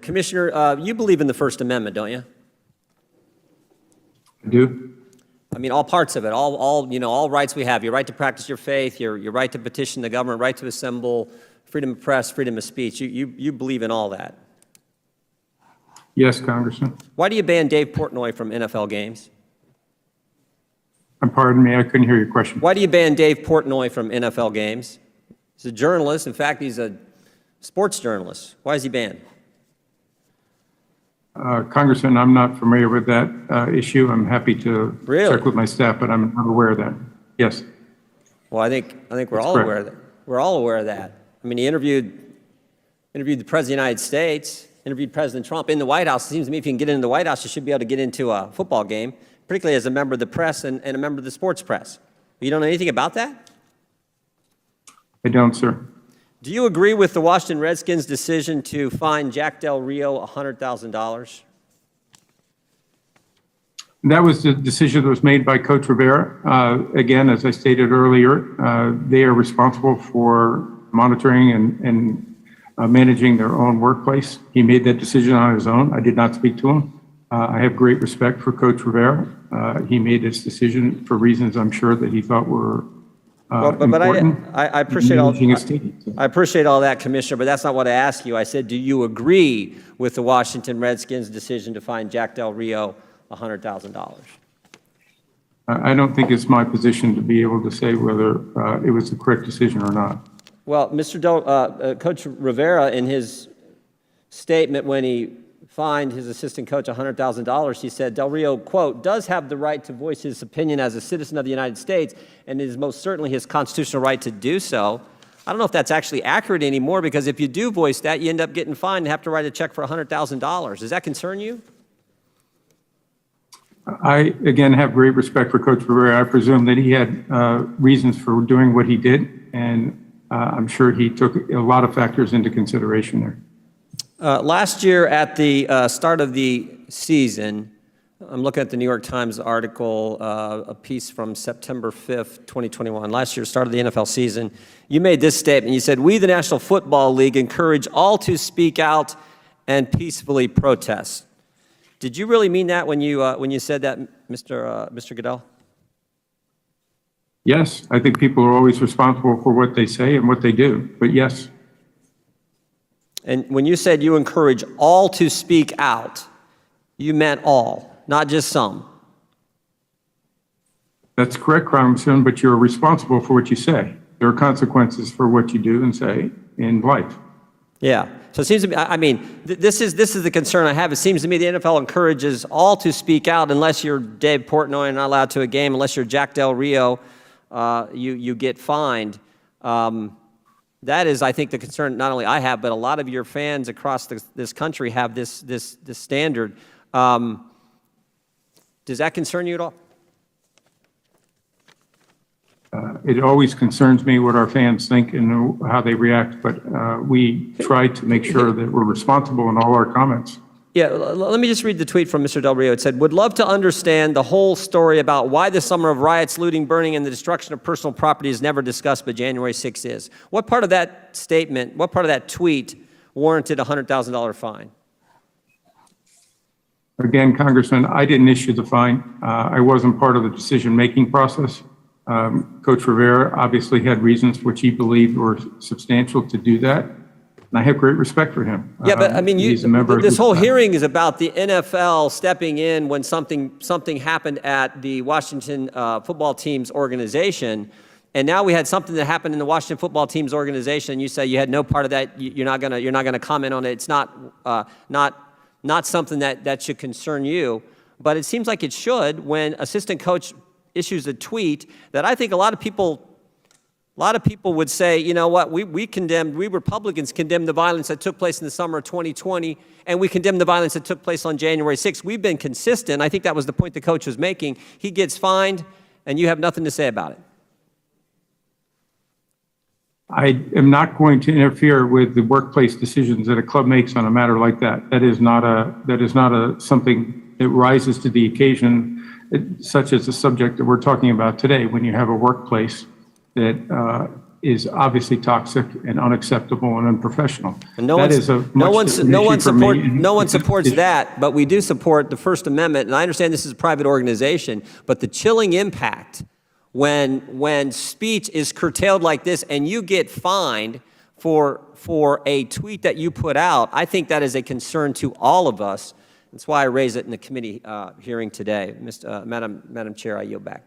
Commissioner, you believe in the First Amendment, don't you? I do. I mean, all parts of it, all rights we have. Your right to practice your faith, your right to petition the government, right to assemble, freedom of press, freedom of speech. You believe in all that. Yes, Congressman. Why do you ban Dave Portnoy from NFL games? Pardon me, I couldn't hear your question. Why do you ban Dave Portnoy from NFL games? He's a journalist. In fact, he's a sports journalist. Why is he banned? Congressman, I'm not familiar with that issue. I'm happy to Really? check with my staff, but I'm not aware of that. Yes. Well, I think we're all correct. aware of that. We're all aware of that. I mean, he interviewed the President of the United States, interviewed President Trump in the White House. It seems to me if you can get into the White House, you should be able to get into a football game, particularly as a member of the press and a member of the sports press. You don't know anything about that? I don't, sir. Do you agree with the Washington Redskins' decision to fine Jack Del Rio $100,000? That was the decision that was made by Coach Rivera. Again, as I stated earlier, they are responsible for monitoring and managing their own workplace. He made that decision on his own. I did not speak to him. I have great respect for Coach Rivera. He made this decision for reasons I'm sure that he thought were important. I appreciate I appreciate all that, Commissioner, but that's not what I asked you. I said, do you agree with the Washington Redskins' decision to fine Jack Del Rio $100,000? I don't think it's my position to be able to say whether it was the correct decision or not. Well, Coach Rivera, in his statement when he fined his assistant coach $100,000, he said, Del Rio, quote, does have the right to voice his opinion as a citizen of the United States, and it is most certainly his constitutional right to do so. I don't know if that's actually accurate anymore, because if you do voice that, you end up getting fined and have to write a check for $100,000. Does that concern you? I, again, have great respect for Coach Rivera. I presume that he had reasons for doing what he did, and I'm sure he took a lot of factors into consideration there. Last year at the start of the season, I'm looking at the New York Times article, a piece from September 5th, 2021. Last year, start of the NFL season, you made this statement. You said, we, the National Football League, encourage all to speak out and peacefully protest. Did you really mean that when you said that, Mr. Goodell? Yes, I think people are always responsible for what they say and what they do, but yes. And when you said you encourage all to speak out, you meant all, not just some. That's correct, Congressman, but you're responsible for what you say. There are consequences for what you do and say in life. Yeah. So it seems to me, I mean, this is the concern I have. It seems to me the NFL encourages all to speak out unless you're Dave Portnoy and not allowed to a game, unless you're Jack Del Rio, you get fined. That is, I think, the concern not only I have, but a lot of your fans across this country have this standard. Does that concern you at all? It always concerns me what our fans think and how they react, but we try to make sure that we're responsible in all our comments. Yeah, let me just read the tweet from Mr. Del Rio. It said, would love to understand the whole story about why the summer of riots, looting, burning, and the destruction of personal property is never discussed, but January 6th is. What part of that statement, what part of that tweet warranted a $100,000 fine? Again, Congressman, I didn't issue the fine. I wasn't part of the decision-making process. Coach Rivera obviously had reasons which he believed were substantial to do that. And I have great respect for him. Yeah, but I mean, this whole hearing is about the NFL stepping in when something happened at the Washington football team's organization, and now we had something that happened in the Washington football team's organization. And you say you had no part of that. You're not gonna comment on it. It's not something that should concern you. But it seems like it should when assistant coach issues a tweet that I think a lot of people would say, you know what, we Republicans condemned the violence that took place in the summer of 2020, and we condemned the violence that took place on January 6th. We've been consistent. I think that was the point the coach was making. He gets fined, and you have nothing to say about it. I am not going to interfere with the workplace decisions that a club makes on a matter like that. That is not something that rises to the occasion, such as the subject that we're talking about today, when you have a workplace that is obviously toxic and unacceptable and unprofessional. And no That one, is a no much one, different no one issue for me, support, and no one it's a- supports it's- that, but we do support the First Amendment. And I understand this is a private organization, but the chilling impact when speech is curtailed like this and you get fined for a tweet that you put out, I think that is a concern to all of us. That's why I raise it in the committee hearing today. Madam Chair, I yield back.